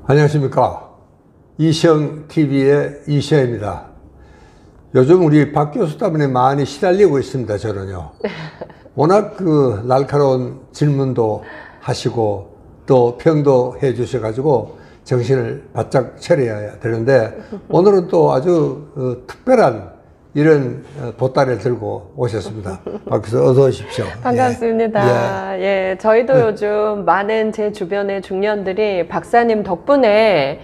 안녕하십니까. 이시영TV의 이시영입니다. 요즘 우리 박 교수 때문에 많이 시달리고 있습니다, 저는요. 워낙 그 날카로운 질문도 하시고 또 평도 해 주셔가지고 정신을 바짝 차려야 되는데 오늘은 또 아주 특별한 이런 보따리를 들고 오셨습니다. 박 교수 어서 오십시오. 반갑습니다. 예, 저희도 요즘 많은 제 주변의 중년들이 박사님 덕분에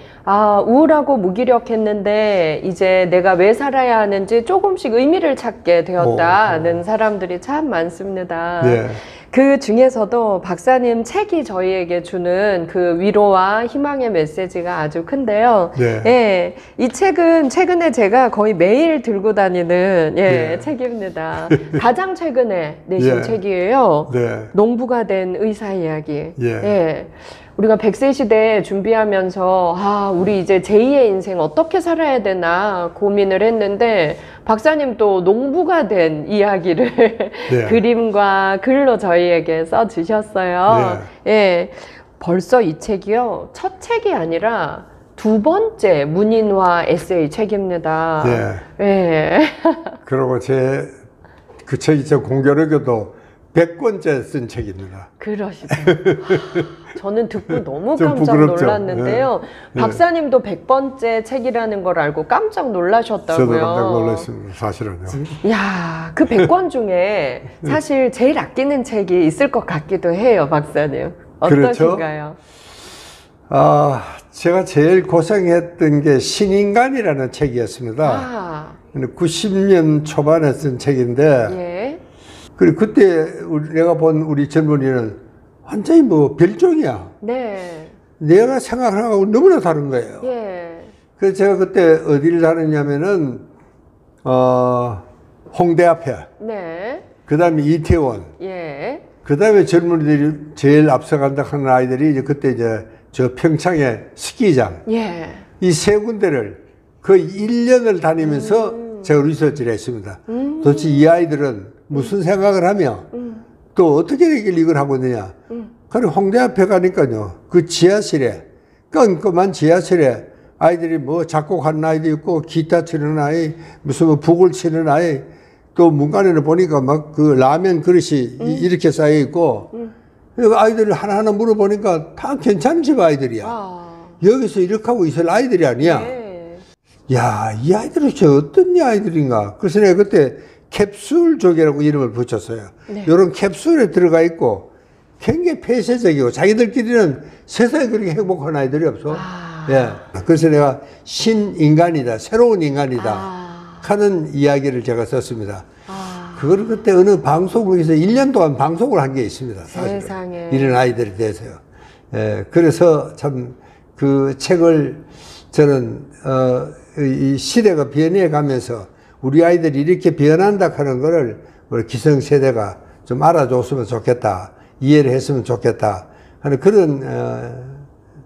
우울하고 무기력했는데 이제 내가 왜 살아야 하는지 조금씩 의미를 찾게 되었다는 사람들이 참 많습니다. 예. 그 중에서도 박사님 책이 저희에게 주는 그 위로와 희망의 메시지가 아주 큰데요. 네. 예, 이 책은 최근에 제가 거의 매일 들고 다니는 네. 책입니다. 가장 최근에 내신 예. 책이에요. 네. 농부가 된 의사 이야기. 예. 예. 우리가 100세 시대 준비하면서 우리 이제 제2의 인생 어떻게 살아야 되나 고민을 했는데 박사님도 농부가 된 이야기를 네. 그림과 글로 저희에게 써주셨어요. 네. 예. 벌써 이 책이요. 첫 책이 아니라 두 번째 문인화 에세이 책입니다. 네. 예. 그리고 그 책이 공교롭게도 100권째 쓴 책입니다. 그러시죠. 저는 듣고 너무 좀 깜짝 부끄럽죠. 놀랐는데요. 네. 박사님도 100번째 책이라는 걸 알고 깜짝 놀라셨다고요. 저도 깜짝 놀랐습니다. 사실은요. 이야, 그 100권 중에 사실 제일 아끼는 책이 있을 것 같기도 해요, 박사님. 어떠신가요? 그렇죠? 제가 제일 고생했던 게 신인간이라는 책이었습니다. 90년 초반에 쓴 책인데 예. 그리고 그때 내가 본 우리 젊은이는 완전히 뭐 별종이야. 네. 내가 생각하고 너무나 다른 거예요. 예. 그래서 제가 그때 어디를 다녔냐면은 홍대 앞에, 네. 그 다음에 이태원, 예. 그 다음에 젊은이들이 제일 앞서간다 하는 아이들이 이제 그때 이제 저 평창의 스키장, 예. 이 세 군데를 거의 1년을 다니면서 제가 리서치를 했습니다. 도대체 이 아이들은 무슨 생각을 하며 또 어떻게 이걸 하고 있느냐. 그리고 홍대 앞에 가니까요, 그 지하실에, 껌껌한 지하실에 아이들이 뭐 작곡하는 아이도 있고, 기타 치는 아이, 무슨 뭐 북을 치는 아이, 또 문간에는 보니까 막 그 라면 그릇이 이렇게 쌓여 있고, 아이들을 하나하나 물어보니까 다 괜찮은 집 아이들이야. 여기서 이렇게 하고 있을 아이들이 아니야. 네. 야, 이 아이들은 어떤 아이들인가. 그래서 내가 그때 캡슐족이라고 이름을 붙였어요. 네. 이런 캡슐에 들어가 있고 굉장히 폐쇄적이고 자기들끼리는 세상에 그렇게 행복한 아이들이 없어. 예. 그래서 내가 신인간이다, 새로운 인간이다 하는 이야기를 제가 썼습니다. 그걸 그때 어느 방송국에서 1년 동안 방송을 한 게 있습니다. 사실은. 세상에. 이런 아이들에 대해서요. 예. 그래서 참 그 책을 저는 이 시대가 변해 가면서 우리 아이들이 이렇게 변한다 하는 거를 우리 기성세대가 좀 알아줬으면 좋겠다. 이해를 했으면 좋겠다 하는 그런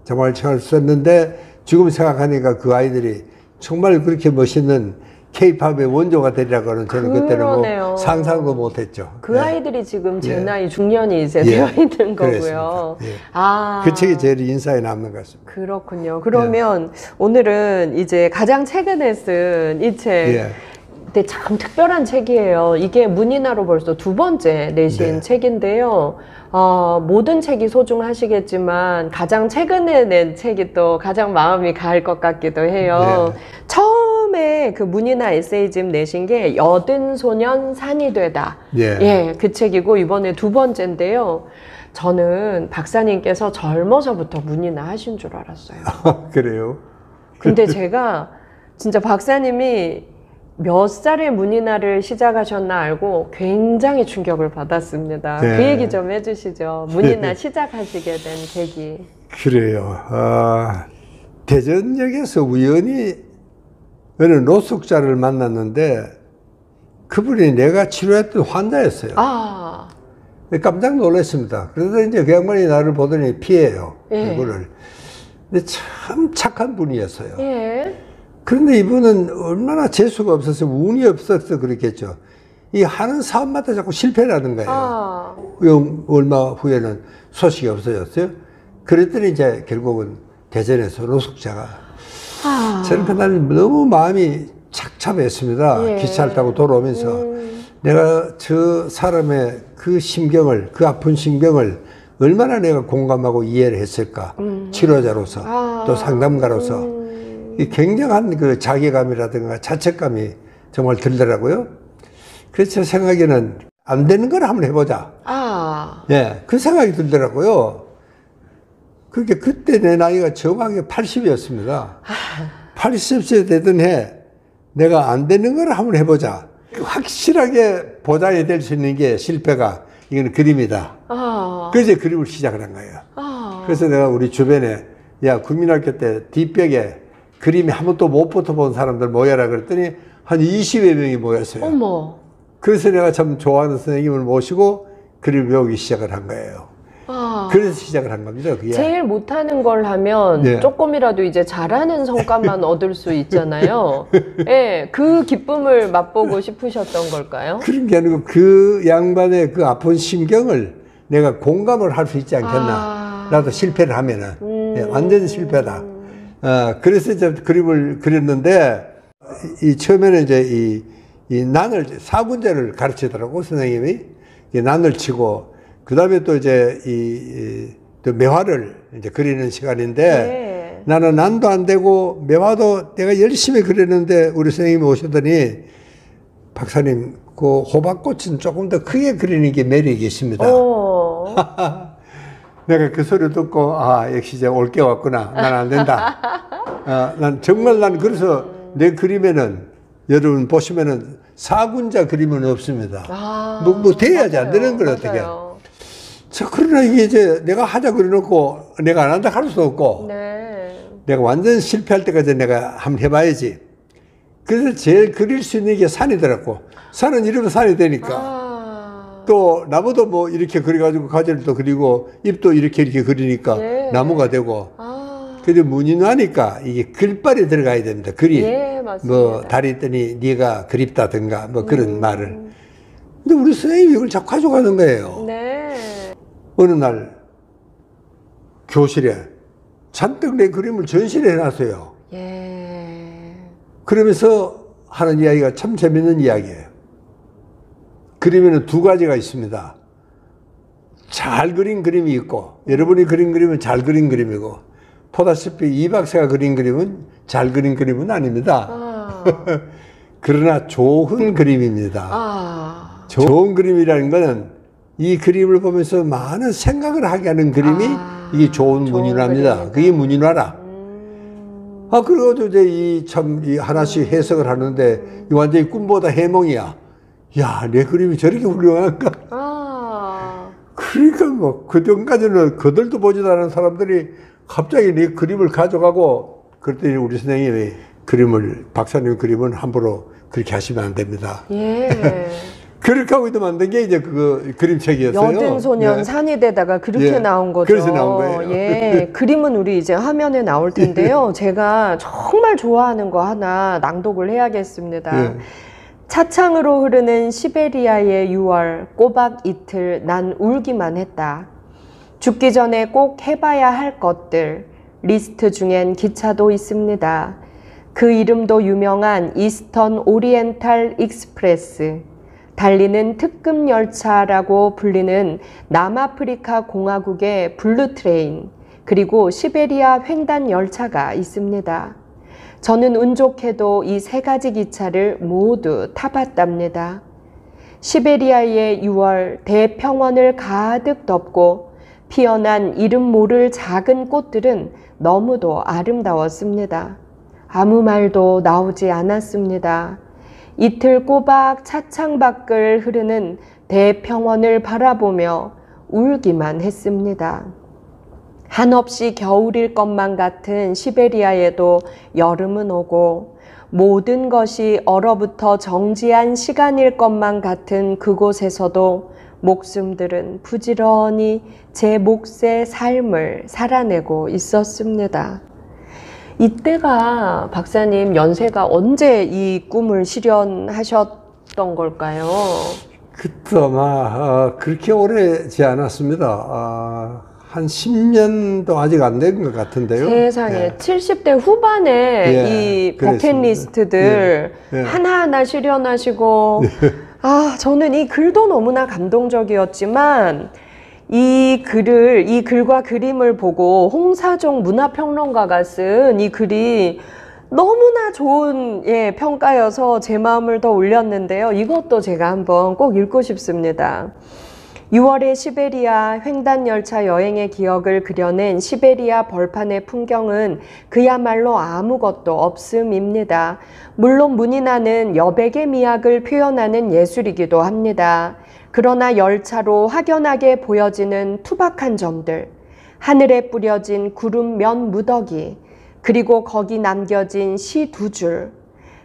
정말 책을 썼는데 지금 생각하니까 그 아이들이 정말 그렇게 멋있는 K-팝의 원조가 되리라고 하는 저는 그때는 뭐 상상도 못했죠. 그 아이들이 지금 제 나이 중년이 이제 되어 있는 거고요. 예. 그 책이 제일 인사에 남는 것 같습니다. 그렇군요. 그러면 오늘은 이제 가장 최근에 쓴 이 책. 근데 참 특별한 책이에요. 이게 문인화로 벌써 두 번째 내신 책인데요. 모든 책이 소중하시겠지만 가장 최근에 낸 책이 또 가장 마음이 가을 것 같기도 해요. 처음에 그 문인화 에세이집 내신 게 여든 소년 산이 되다. 예, 그 책이고 이번에 두 번째인데요. 저는 박사님께서 젊어서부터 문인화 하신 줄 알았어요. 그래요? 근데 제가 진짜 박사님이 몇 살에 문인화를 시작하셨나 알고 굉장히 충격을 받았습니다. 그 얘기 좀 해주시죠. 문인화 시작하시게 된 계기. 그래요. 대전역에서 우연히 어느 노숙자를 만났는데 그분이 내가 치료했던 환자였어요. 깜짝 놀랐습니다. 그래서 이제 그 양반이 나를 보더니 피해요. 그거를. 근데 참 착한 분이었어요. 그런데 이분은 얼마나 재수가 없어서 운이 없어서 그렇겠죠. 이 하는 사업마다 자꾸 실패를 하는 거예요. 얼마 후에는 소식이 없어졌어요. 그랬더니 이제 결국은 대전에서 노숙자가. 저는 그날 너무 마음이 착잡했습니다. 예. 기차를 타고 돌아오면서 내가 저 사람의 그 심경을, 그 아픈 심경을 얼마나 내가 공감하고 이해를 했을까. 치료자로서 또 상담가로서 이 굉장한 그 자괴감이라든가 자책감이 정말 들더라고요. 그래서 제 생각에는 안 되는 걸 한번 해보자. 예, 그 생각이 들더라고요. 그게 그때 내 나이가 정확하게 80이었습니다. 80세 되던 해 내가 안 되는 걸 한번 해보자. 확실하게 보장이 될 수 있는 게 실패가 이거는 그림이다. 그래서 그림을 시작을 한 거예요. 그래서 내가 우리 주변에 야 국민학교 때 뒷벽에 그림이 한 번도 못 붙어본 사람들 모여라 그랬더니 한 20여 명이 모였어요. 어머. 그래서 내가 참 좋아하는 선생님을 모시고 그림을 배우기 시작을 한 거예요. 그래서 시작을 한 겁니다. 그게. 제일 못하는 걸 하면 네. 조금이라도 이제 잘하는 성과만 얻을 수 있잖아요. 예, 그 기쁨을 맛보고 싶으셨던 걸까요? 그런 게 아니고 그 양반의 그 아픈 심경을 내가 공감을 할 수 있지 않겠나. 나도 실패를 하면은. 예, 완전 실패다. 그래서 이제 그림을 그렸는데, 처음에는 이제 이 난을, 사군제를 가르치더라고, 선생님이. 이 난을 치고, 그 다음에 또 이제 또 매화를 이제 그리는 시간인데, 네. 나는 난도 안 되고, 매화도 내가 열심히 그렸는데, 우리 선생님이 오시더니, 박사님, 그 호박꽃은 조금 더 크게 그리는 게 매력이 있습니다. 내가 그 소리 듣고, 역시 이제 올 게 왔구나. 난 안 된다. 난 정말 난 그래서 내 그림에는, 여러분 보시면은 사군자 그림은 없습니다. 뭐 돼야지 안 되는 걸 어떻게. 그러나 이게 이제 내가 하자 그래놓고 내가 안 한다 할 수도 없고, 내가 완전 실패할 때까지 내가 한번 해봐야지. 그래서 제일 그릴 수 있는 게 산이더라고. 산은 이러면 산이 되니까. 또 나무도 뭐 이렇게 그려가지고 가지를 또 그리고 잎도 이렇게 그리니까 나무가 되고. 근데 문인화니까 이게 글빨이 들어가야 됩니다. 글이. 뭐 달이 있더니 네가 그립다든가 뭐 그런 말을. 근데 우리 선생님이 이걸 자꾸 가져가는 거예요. 어느 날 교실에 잔뜩 내 그림을 전시를 해놨어요. 그러면서 하는 이야기가 참 재밌는 이야기예요. 그림에는 두 가지가 있습니다. 잘 그린 그림이 있고, 여러분이 그린 그림은 잘 그린 그림이고, 보다시피 이 박사가 그린 그림은 잘 그린 그림은 아닙니다. 그러나 좋은 그림입니다. 좋은 그림이라는 것은 이 그림을 보면서 많은 생각을 하게 하는 그림이 이게 좋은 문인화입니다. 그게 문인화라. 그래가지고 이제 이 하나씩 해석을 하는데 이 완전히 꿈보다 해몽이야. 야, 내 그림이 저렇게 훌륭한가? 그러니까 뭐 그전까지는 그들도 보지도 않은 사람들이 갑자기 내 그림을 가져가고, 그랬더니 우리 선생님이 박사님 그림은 함부로 그렇게 하시면 안 됩니다. 그렇게 하고 만든 게 이제 그 그림책이었어요. 여든소년 산이되다가 그렇게 나온 거죠. 그래서 나온 거예요. 그림은 우리 이제 화면에 나올 텐데요. 제가 정말 좋아하는 거 하나 낭독을 해야겠습니다. 차창으로 흐르는 시베리아의 6월, 꼬박 이틀 난 울기만 했다. 죽기 전에 꼭 해봐야 할 것들, 리스트 중엔 기차도 있습니다. 그 이름도 유명한 이스턴 오리엔탈 익스프레스, 달리는 특급 열차라고 불리는 남아프리카 공화국의 블루트레인, 그리고 시베리아 횡단 열차가 있습니다. 저는 운 좋게도 이 세 가지 기차를 모두 타봤답니다. 시베리아의 6월 대평원을 가득 덮고 피어난 이름 모를 작은 꽃들은 너무도 아름다웠습니다. 아무 말도 나오지 않았습니다. 이틀 꼬박 차창 밖을 흐르는 대평원을 바라보며 울기만 했습니다. 한없이 겨울일 것만 같은 시베리아에도 여름은 오고, 모든 것이 얼어붙어 정지한 시간일 것만 같은 그곳에서도 목숨들은 부지런히 제 몫의 삶을 살아내고 있었습니다. 이때가 박사님 연세가 언제 이 꿈을 실현하셨던 걸까요? 그때 아마 그렇게 오래지 않았습니다. 한 10년도 아직 안 된 것 같은데요. 세상에 예. 70대 후반에 예, 이 그랬습니다. 버킷리스트들 예, 예. 하나하나 실현하시고 아 저는 이 글도 너무나 감동적이었지만 이 글과 그림을 보고 홍사종 문화평론가가 쓴 이 글이 너무나 좋은 평가여서 제 마음을 더 올렸는데요. 이것도 제가 한번 꼭 읽고 싶습니다. 6월의 시베리아 횡단열차 여행의 기억을 그려낸 시베리아 벌판의 풍경은 그야말로 아무것도 없음입니다. 물론 문인화는 여백의 미학을 표현하는 예술이기도 합니다. 그러나 열차로 확연하게 보여지는 투박한 점들, 하늘에 뿌려진 구름 몇 무더기, 그리고 거기 남겨진 시 두 줄,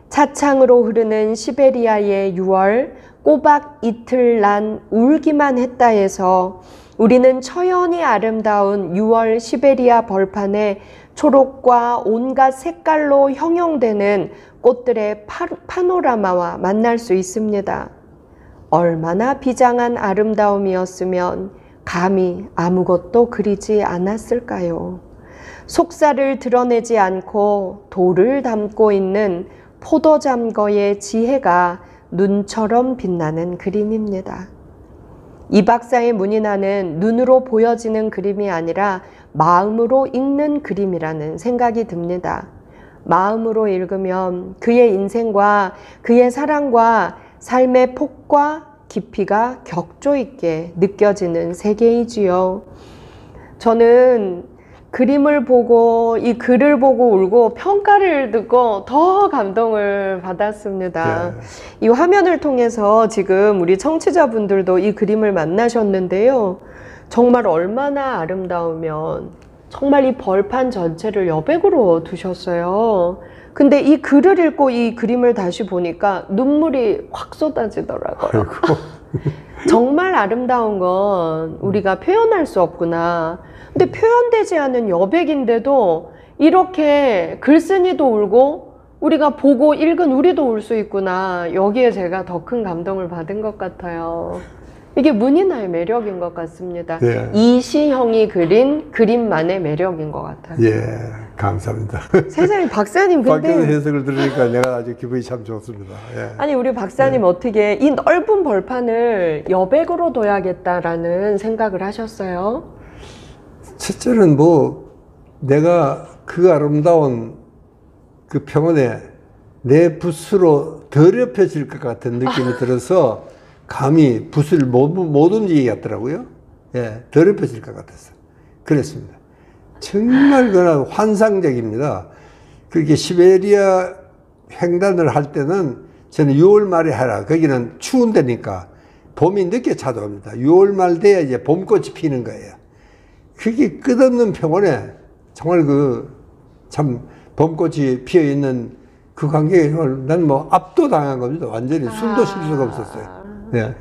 차창으로 흐르는 시베리아의 6월, 꼬박 이틀 난 울기만 했다 해서 우리는 처연히 아름다운 6월 시베리아 벌판에 초록과 온갖 색깔로 형용되는 꽃들의 파노라마와 만날 수 있습니다. 얼마나 비장한 아름다움이었으면 감히 아무것도 그리지 않았을까요? 속살을 드러내지 않고 돌을 담고 있는 포도잠거의 지혜가 눈처럼 빛나는 그림입니다. 이 박사의 문인화는 눈으로 보여지는 그림이 아니라 마음으로 읽는 그림이라는 생각이 듭니다. 마음으로 읽으면 그의 인생과 그의 사랑과 삶의 폭과 깊이가 격조 있게 느껴지는 세계이지요. 저는 그림을 보고 이 글을 보고 울고 평가를 듣고 더 감동을 받았습니다. 이 화면을 통해서 지금 우리 청취자분들도 이 그림을 만나셨는데요. 정말 얼마나 아름다우면 정말 이 벌판 전체를 여백으로 두셨어요. 근데 이 글을 읽고 이 그림을 다시 보니까 눈물이 확 쏟아지더라고요. 정말 아름다운 건 우리가 표현할 수 없구나. 근데 표현되지 않은 여백인데도 이렇게 글쓴이도 울고 우리가 보고 읽은 우리도 울 수 있구나. 여기에 제가 더 큰 감동을 받은 것 같아요. 이게 문인화의 매력인 것 같습니다. 예. 이시형이 그린 그림만의 매력인 것 같아요. 예, 감사합니다. 세상에 박사님 박경의 근데 해석을 들으니까 내가 아주 기분이 참 좋습니다. 예. 아니 우리 박사님 어떻게 이 넓은 벌판을 여백으로 둬야겠다라는 생각을 하셨어요? 첫째는 뭐 내가 그 아름다운 그 평원에 내 붓으로 더럽혀질 것 같은 느낌이 들어서 감히 붓을 못 움직이겠더라고요. 예, 더럽혀질 것 같았어요. 그랬습니다. 정말 그나 환상적입니다. 그렇게 시베리아 횡단을 할 때는 저는 6월 말에 하라. 거기는 추운 데니까 봄이 늦게 찾아옵니다. 6월 말 돼야 이제 봄꽃이 피는 거예요. 그게 끝없는 평원에 정말 참 봄꽃이 피어 있는 그 광경에 난 뭐 압도당한 겁니다. 완전히 숨도 쉴 수가 없었어요. 예.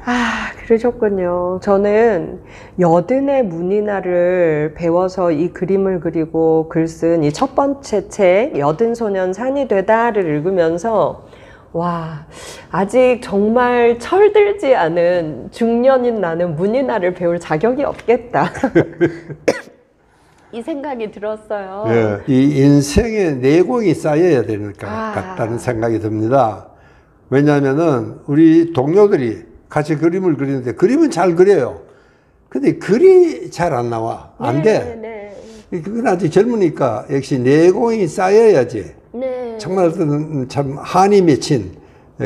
아, 그러셨군요. 저는 여든의 문인화를 배워서 이 그림을 그리고 글 쓴 이 첫 번째 책, 여든소년 산이 되다를 읽으면서 와, 아직 정말 철들지 않은 중년인 나는 문인화를 배울 자격이 없겠다. 이 생각이 들었어요. 예. 이 인생에 내공이 쌓여야 되는 것 같다는 생각이 듭니다. 왜냐하면은 우리 동료들이 같이 그림을 그리는데 그림은 잘 그려요. 근데 글이 잘 안 나와. 안 돼. 네. 그건 아직 젊으니까 역시 내공이 쌓여야지. 네. 정말 참 한이 맺힌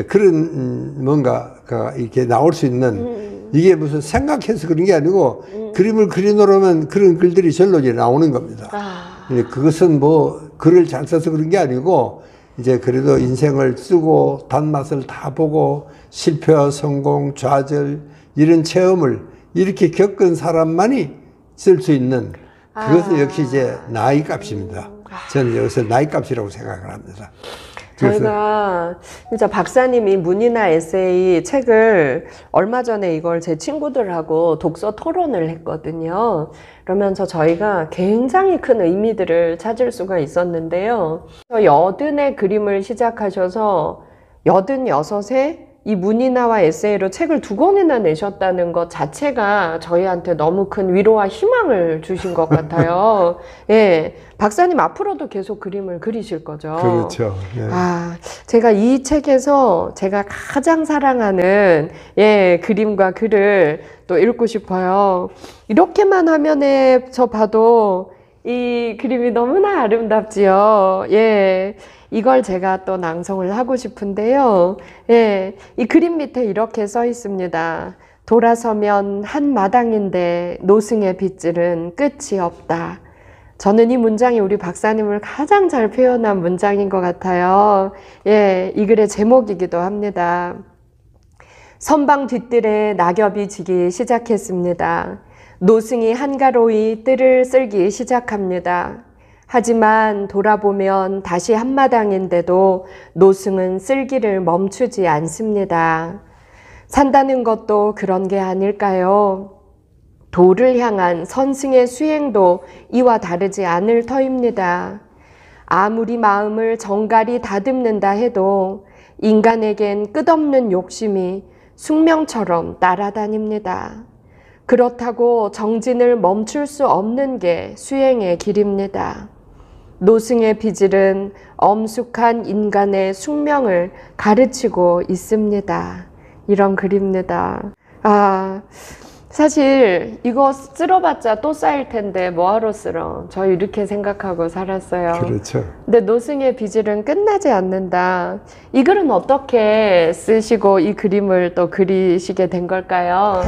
그런 뭔가가 이렇게 나올 수 있는 이게 무슨 생각해서 그런 게 아니고 그림을 그리노라면 그런 글들이 절로 이제 나오는 겁니다. 근데 그것은 뭐 글을 잘 써서 그런 게 아니고 이제 그래도 인생을 쓰고 단맛을 다 보고 실패와 성공, 좌절 이런 체험을 이렇게 겪은 사람만이 쓸 수 있는 그것은 역시 이제 나이 값입니다. 저는 여기서 나이 값이라고 생각을 합니다. 저희가 진짜 박사님이 문인화 에세이 책을 얼마 전에 이걸 제 친구들하고 독서 토론을 했거든요. 그러면서 저희가 굉장히 큰 의미들을 찾을 수가 있었는데요. 여든의 그림을 시작하셔서 86에 이 문이나와 에세이로 책을 2권이나 내셨다는 것 자체가 저희한테 너무 큰 위로와 희망을 주신 것 같아요. 예, 박사님 앞으로도 계속 그림을 그리실 거죠? 그렇죠. 예. 아, 제가 이 책에서 제가 가장 사랑하는 그림과 글을 또 읽고 싶어요. 이렇게만 화면에서 봐도 이 그림이 너무나 아름답지요. 예. 이걸 제가 또 낭송을 하고 싶은데요. 예. 이 그림 밑에 이렇게 써 있습니다. 돌아서면 한 마당인데 노승의 빗질은 끝이 없다. 저는 이 문장이 우리 박사님을 가장 잘 표현한 문장인 것 같아요. 예. 이 글의 제목이기도 합니다. 선방 뒷뜰에 낙엽이 지기 시작했습니다. 노승이 한가로이 뜰을 쓸기 시작합니다. 하지만 돌아보면 다시 한마당인데도 노승은 쓸기를 멈추지 않습니다. 산다는 것도 그런 게 아닐까요? 도를 향한 선승의 수행도 이와 다르지 않을 터입니다. 아무리 마음을 정갈히 다듬는다 해도 인간에겐 끝없는 욕심이 숙명처럼 따라다닙니다. 그렇다고 정진을 멈출 수 없는 게 수행의 길입니다. 노승의 빗질은 엄숙한 인간의 숙명을 가르치고 있습니다. 이런 글입니다. 아, 사실 이거 쓸어봤자 또 쌓일 텐데 뭐하러 쓸어? 저 이렇게 생각하고 살았어요. 그렇죠. 근데 노승의 빗질은 끝나지 않는다. 이 글은 어떻게 쓰시고 이 그림을 또 그리시게 된 걸까요?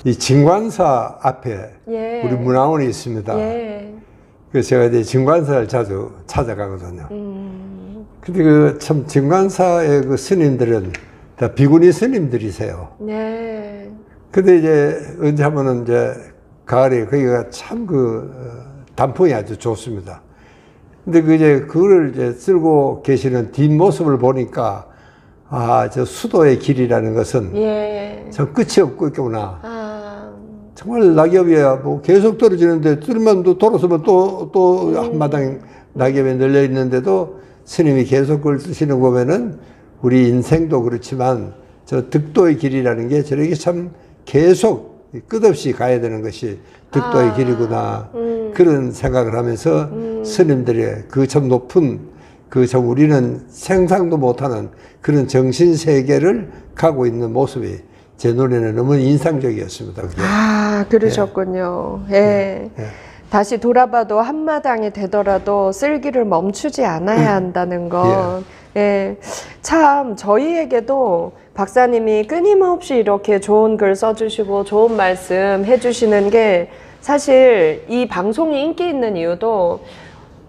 이 진관사 앞에 예. 우리 문화원이 있습니다. 예. 그래서 제가 이제 진관사를 자주 찾아가거든요. 근데 그 참 진관사의 그 스님들은 다 비구니 스님들이세요. 네. 근데 이제 언제 하면은 이제 가을에 거기가 참 단풍이 아주 좋습니다. 근데 그걸 이제 쓸고 계시는 뒷모습을 보니까 아, 저 수도의 길이라는 것은 예. 참 끝이 없고 있구나. 아. 정말 낙엽이야 뭐 계속 떨어지는데 뜰만 돌아서면 또 한마당 낙엽에 널려 있는데도 스님이 계속 그걸 쓰시는 거 보면은 우리 인생도 그렇지만 저 득도의 길이라는 게 저렇게 참 계속 끝없이 가야 되는 것이 득도의 길이구나 그런 생각을 하면서 스님들의 그 참 높은 그 참 우리는 생상도 못하는 그런 정신 세계를 가고 있는 모습이 제 눈에는 너무 인상적이었습니다. 그게. 아, 그러셨군요. 예. 다시 돌아봐도 한마당이 되더라도 쓸기를 멈추지 않아야 한다는 것. 예. 참, 저희에게도 박사님이 끊임없이 이렇게 좋은 글 써주시고 좋은 말씀 해주시는 게 사실 이 방송이 인기 있는 이유도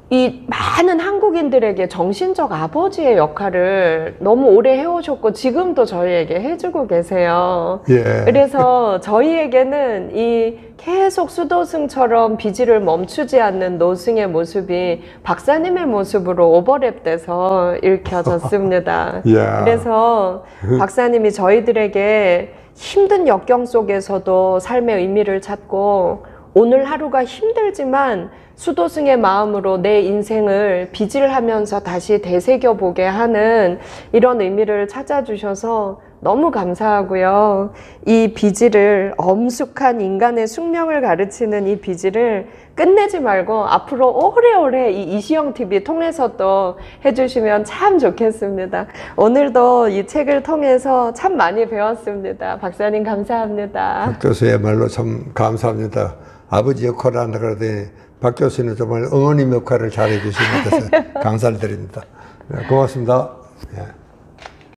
이 많은 한국인들에게 정신적 아버지의 역할을 너무 오래 해오셨고 지금도 저희에게 해주고 계세요. 예. 그래서 저희에게는 이 계속 수도승처럼 비질을 멈추지 않는 노승의 모습이 박사님의 모습으로 오버랩돼서 읽혀졌습니다. 그래서 박사님이 저희들에게 힘든 역경 속에서도 삶의 의미를 찾고 오늘 하루가 힘들지만 수도승의 마음으로 내 인생을 빗질하면서 다시 되새겨보게 하는 이런 의미를 찾아주셔서 너무 감사하고요. 이 빗질을 엄숙한 인간의 숙명을 가르치는 이 빗질을 끝내지 말고 앞으로 오래오래 이 이시영TV 통해서 또 해주시면 참 좋겠습니다. 오늘도 이 책을 통해서 참 많이 배웠습니다. 박사님 감사합니다. 박 교수야말로 참 감사합니다. 아버지 역할을 한다 그러더니 박 교수는 정말 어머님 역할을 잘해 주신 것 같아서 감사를 드립니다. 네, 고맙습니다. 예.